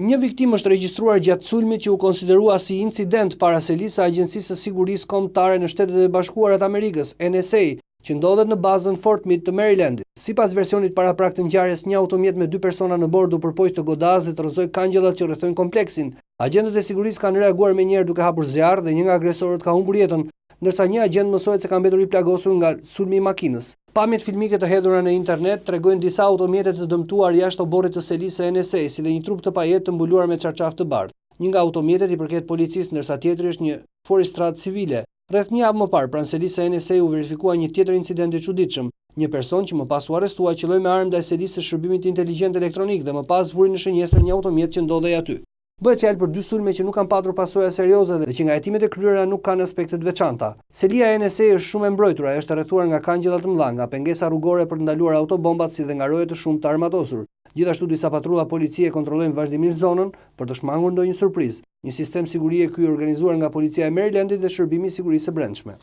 Një viktim është regjistruar gjatë sulmit që u konsiderua si incident para selisë së Agjencisë së Sigurisë Kombëtare në Shtetet e Bashkuara të Amerikës, NSA, që ndodhet në bazën Fort Meade të Merilendit. Sipas versionit paraprak të ngjarjes, një automjet me 2 persona në bord u përpoq të godazë dhe të rrëzoi kangjullat që rrethojnë kompleksin. Agjentët e sigurisë kanë reaguar menjëherë duke hapur zjarr dhe një nga agresorët ka humbur jetën, ndërsa një agent mësohet se ka mbetur i plagosur nga sulmi i makinës. Pamjet filmike të hedhura në internet tregojnë disa automjete të dëmtuar jashtë oborrit të selisë së NSA, si dhe një trup të pajet të mbuluar me çarçaf të bardhë. Një nga automjetet i përket policisë, ndërsa tjetri është një forestrat civile. Rreth një javë më parë, pranë selisë së NSA u verifikua një tjetër incident i çuditshëm. Një person që më pas u arrestua qelloi me armë ndaj selisë së shërbimit inteligjent elektronik dhe më pas vuri në shënjestër një automjet që ndodhej aty. Bëhet fjalë për 2 sulme që nuk kanë patur pasoja serioze dhe që nga hetimet e kryera nuk kanë aspekte të veçanta. Selia e NSA është shumë e mbrojtur, ajo është rrethuar nga kangjëlla të mëdha, nga pengesa rrugore për të ndaluar autobombat si dhe nga roje të shumta të armatosur. Gjithashtu disa patrulla policie kontrollojnë vazhdimisht zonën për të shmangur ndonjë surprizë. Një sistem sigurie ky organizuar nga policia e Merilendit dhe Shërbimi i Sigurisë së Brendshme.